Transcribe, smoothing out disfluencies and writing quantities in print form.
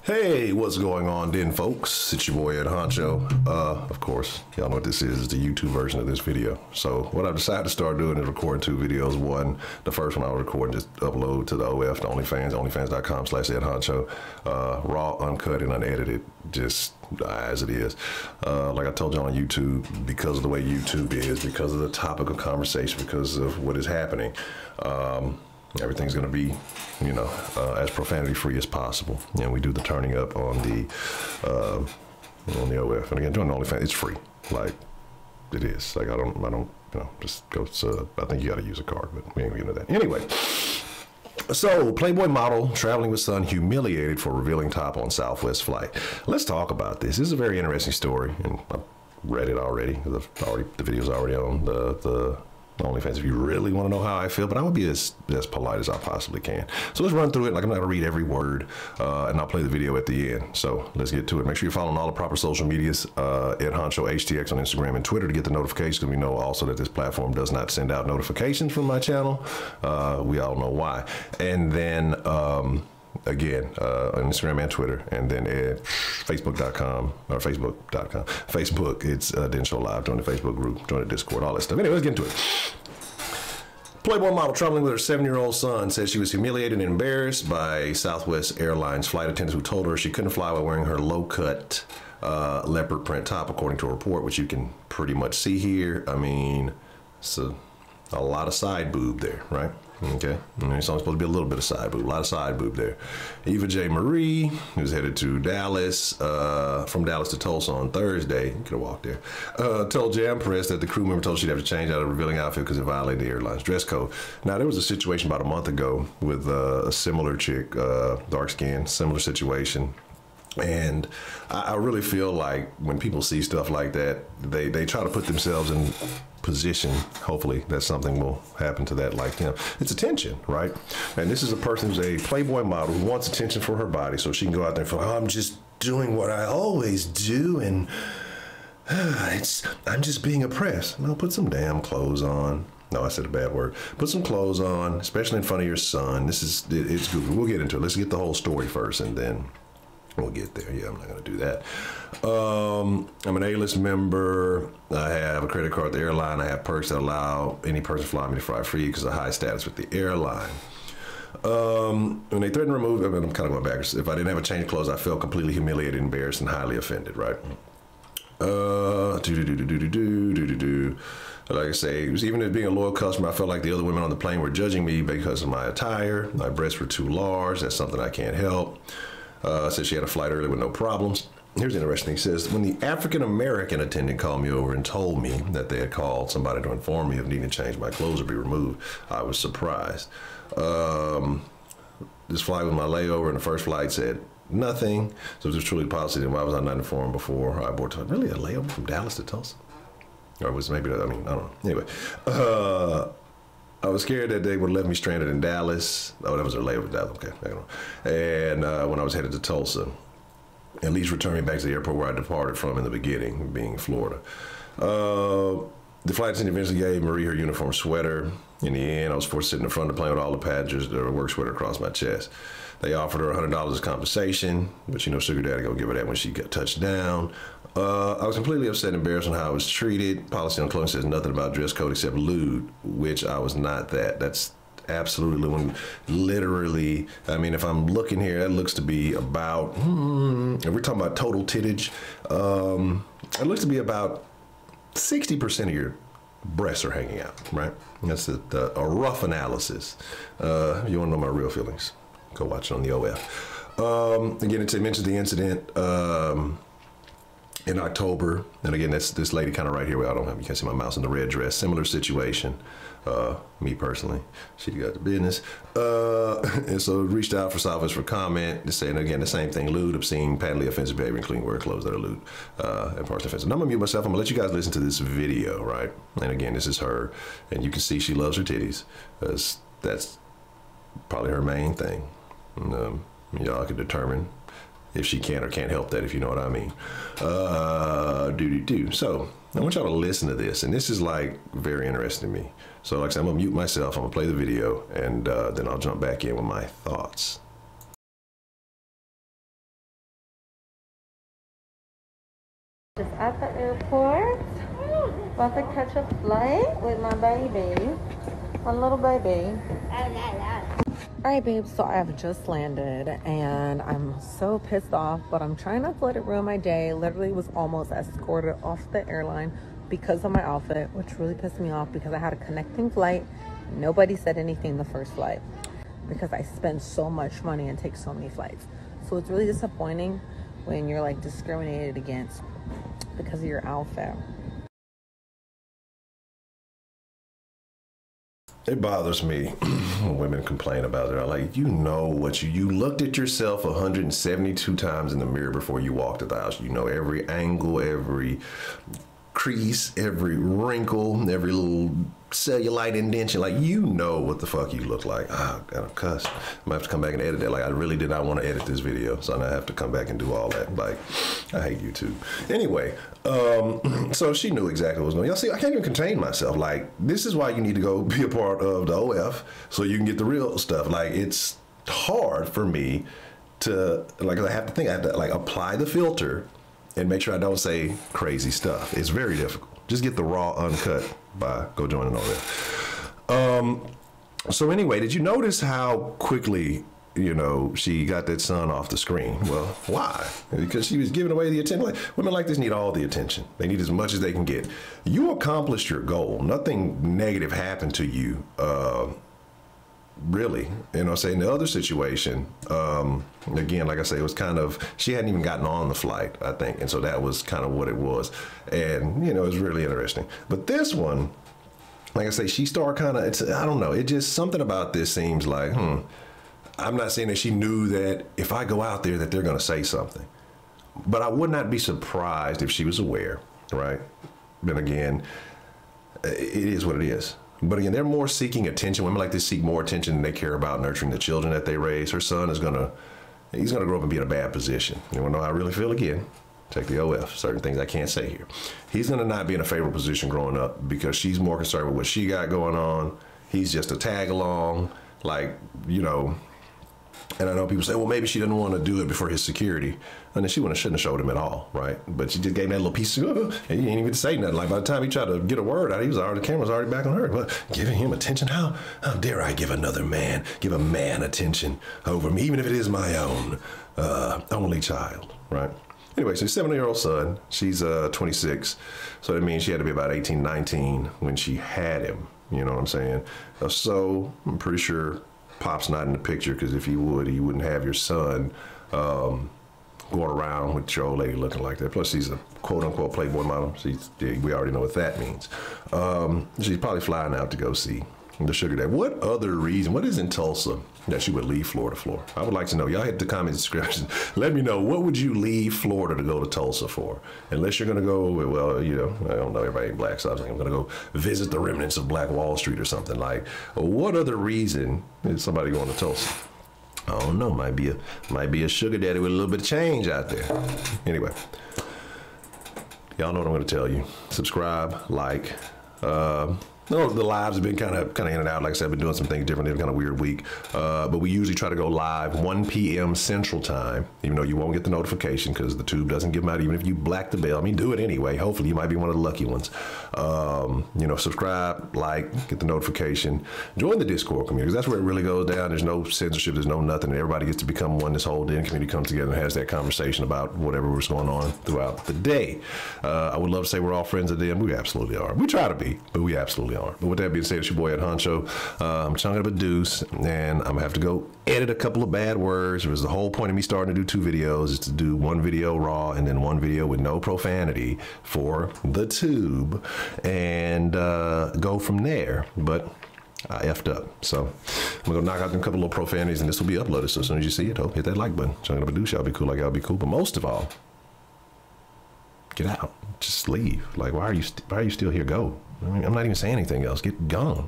Hey, what's going on then, folks? It's your boy Ed Honcho. Of course, y'all know what this is the YouTube version of this video. So what I've decided to start doing is recording two videos. One, the first one I'll record and just upload to the OF, the OnlyFans, onlyfans.com/Ed Honcho. Raw, uncut, and unedited, just as it is. Like I told you on YouTube, because of the way YouTube is, because of the topic of conversation, because of what is happening, everything's going to be, you know, as profanity free as possible. And we do the turning up on the OF. And again, doing the OnlyFans, it's free. Like, it is. Like, I don't, you know, just go to, I think you got to use a card, but we ain't gonna get into that. Anyway, so Playboy model traveling with son humiliated for revealing top on Southwest flight. Let's talk about this. This is a very interesting story, and I've read it already. The video's already on the OnlyFans if you really want to know how I feel, but I will be as polite as I possibly can. So let's run through it. Like, I'm not going to read every word, and I'll play the video at the end. So let's get to it. Make sure you're following all the proper social medias, Ed Honcho HTX on Instagram and Twitter to get the notifications, because we know also that this platform does not send out notifications from my channel. We all know why. And then again, on Instagram and Twitter, and then Facebook.com or Facebook.com. Facebook, it's Den Show Live. Join the Facebook group, join the Discord, all that stuff. Anyway, let's get into it. Playboy model traveling with her 7-year-old son says she was humiliated and embarrassed by Southwest Airlines flight attendants who told her she couldn't fly while wearing her low-cut leopard print top, according to a report, which you can pretty much see here. I mean, it's a lot of side boob there, right? Okay, it's only supposed to be a little bit of side boob, a lot of side boob there. Eva J. Marie, who's headed to Dallas, from Dallas to Tulsa on Thursday, you could have walked there, told Jam Press that the crew member told she'd have to change out of a revealing outfit because it violated the airline's dress code. Now, there was a situation about a month ago with a similar chick, dark skin, similar situation. And I really feel like when people see stuff like that, they try to put themselves in position. Hopefully that something will happen to that, like him. It's attention, right? And this is a person who's a Playboy model who wants attention for her body, so she can go out there and feel, oh, I'm just doing what I always do, and I'm just being oppressed. No, put some damn clothes on. No, I said a bad word. Put some clothes on, especially in front of your son. It's goofy. We'll get into it. Let's get the whole story first, and then we'll get there. Yeah, I'm not going to do that. I'm an A-list member. I have a credit card at the airline. I have perks that allow any person flying me to fly free because of high status with the airline. When they threatened to remove, I mean, I'm kind of going backwards. If I didn't have a change of clothes, I felt completely humiliated, embarrassed, and highly offended, right? Like I say, even as being a loyal customer, I felt like the other women on the plane were judging me because of my attire. My breasts were too large. That's something I can't help. Said she had a flight early with no problems. Here's the interesting thing. He says, when the African-American attendant called me over and told me that they had called somebody to inform me of needing to change my clothes or be removed, I was surprised. This flight was my layover, and the first flight said nothing. So it was truly policy, then why was I not informed before I boarded? Really, a layover from Dallas to Tulsa? Or was maybe, I mean, I don't know. Anyway, I was scared that they would let me stranded in Dallas. Oh, that was a layover. Okay, I don't know. And when I was headed to Tulsa, at least return me back to the airport where I departed from in the beginning, being Florida. The flight attendant eventually gave Marie her uniform sweater. In the end, I was forced to sit in the front of the plane with all the passengers, their work sweater across my chest. They offered her $100 as compensation, but you know, Sugar Daddy gonna give her that when she got touched down. I was completely upset and embarrassed on how I was treated. Policy on clothing says nothing about dress code except lewd, which I was not that. That's absolutely, literally, I mean, if I'm looking here, that looks to be about, if we're talking about total tittage, it looks to be about 60% of your breasts are hanging out, right? That's a rough analysis. If you want to know my real feelings, go watch it on the OF. Again, it mentions the incident in October, and again, that's this lady kind of right here where I don't have, you can't see my mouse, in the red dress, similar situation. Me personally, she got the business. And so reached out for Southwest for comment, just saying again the same thing: lewd, obscene, patently offensive behavior, including wearing clothes that are lewd and partially offensive. Now I'm gonna mute myself. I'm gonna let you guys listen to this video, right? And again, this is her, and you can see she loves her titties. That's probably her main thing. And, y'all can determine if she can or can't help that, if you know what I mean. So I want y'all to listen to this, and this is like very interesting to me. So like I said, I'm gonna mute myself, I'm gonna play the video, and then I'll jump back in with my thoughts. at the airport. About to catch a flight with my baby. My little baby. Alright, babe, so I have just landed and I'm so pissed off, but I'm trying not to let it ruin my day. Literally was almost escorted off the airline because of my outfit, which really pissed me off because I had a connecting flight. Nobody said anything the first flight because I spend so much money and take so many flights. So it's really disappointing when you're like discriminated against because of your outfit. It bothers me when women complain about it. I'm like, you know what you looked at yourself 172 times in the mirror before you walked the house. You know every angle, every crease, every wrinkle, every little cellulite indentation. Like, you know what the fuck you look like. Ah, gotta cuss. I'm gonna have to come back and edit that. Like, I really did not want to edit this video, so I have to come back and do all that. Like, I hate YouTube. Anyway, so she knew exactly what was going on. Y'all see, I can't even contain myself. Like, this is why you need to go be a part of the OF so you can get the real stuff. Like, it's hard for me to, like, I have to like apply the filter and make sure I don't say crazy stuff. It's very difficult. Just get the raw uncut by go joining all that. So anyway, did you notice how quickly, you know, she got that son off the screen? Well, why? Because she was giving away the attention. Like, women like this need all the attention. They need as much as they can get. You accomplished your goal. Nothing negative happened to you. Really, you know, say in the other situation, again, like I say, it was kind of, she hadn't even gotten on the flight, I think. And so that was kind of what it was. And, you know, it was really interesting. But this one, like I say, she started kind of, it's, I don't know, it just, something about this seems like, I'm not saying that she knew that if I go out there that they're going to say something. But I would not be surprised if she was aware, right? Then again, it is what it is. But again, they're more seeking attention. Women like this seek more attention than they care about nurturing the children that they raise. Her son is he's gonna grow up and be in a bad position. You wanna know how I really feel again? Take the OF, certain things I can't say here. He's gonna not be in a favorable position growing up because she's more concerned with what she got going on. He's just a tag along, like, you know, and I know people say, well, maybe she didn't want to do it before his security. And then she shouldn't have showed him at all, right? But she just gave him that little piece of, and he didn't even say nothing. Like, by the time he tried to get a word out, the camera was already back on her. But giving him attention, how dare I give a man attention over me, even if it is my own only child, right? Anyway, so 7-year-old son, she's 26. So that means she had to be about 18, 19 when she had him. You know what I'm saying? So I'm pretty sure Pop's not in the picture, because if he would, he wouldn't have your son going around with your old lady looking like that. Plus, she's a quote-unquote Playboy model. We already know what that means. She's probably flying out to go see the sugar daddy. What other reason? What is in Tulsa that she would leave Florida for? I would like to know. Y'all hit the comment description. Let me know, what would you leave Florida to go to Tulsa for? Unless you're going to go, well, you know, I don't know, everybody ain't black, so I was like, I'm going to go visit the remnants of Black Wall Street or something. Like, what other reason is somebody going to Tulsa? I don't know. Might be a sugar daddy with a little bit of change out there. Anyway, y'all know what I'm going to tell you. Subscribe, like. No, the lives have been kind of in and out. Like I said, I've been doing some things different. It's kind of a weird week. But we usually try to go live 1 p.m. Central Time, even though you won't get the notification because the tube doesn't give them out. Even if you black the bell, I mean, do it anyway. Hopefully, you might be one of the lucky ones. You know, subscribe, like, get the notification. Join the Discord community, because that's where it really goes down. There's no censorship. There's no nothing. Everybody gets to become one. This whole den community comes together and has that conversation about whatever was going on throughout the day. I would love to say we're all friends of them. We absolutely are. We try to be, but we absolutely are. But with that being said, it's your boy Ed Honcho. I'm chunking up a deuce, and I'm gonna have to go edit a couple of bad words. It was the whole point of me starting to do 2 videos, is to do 1 video raw and then 1 video with no profanity for the tube, and go from there. But I effed up. So I'm gonna knock out a couple little profanities, and this will be uploaded. So as soon as you see it, hit that like button. Chunking up a deuce. Y'all be cool like y'all be cool. But most of all, get out. Just leave. Like, why are you still here? Go. I mean, I'm not even saying anything else. Get gone.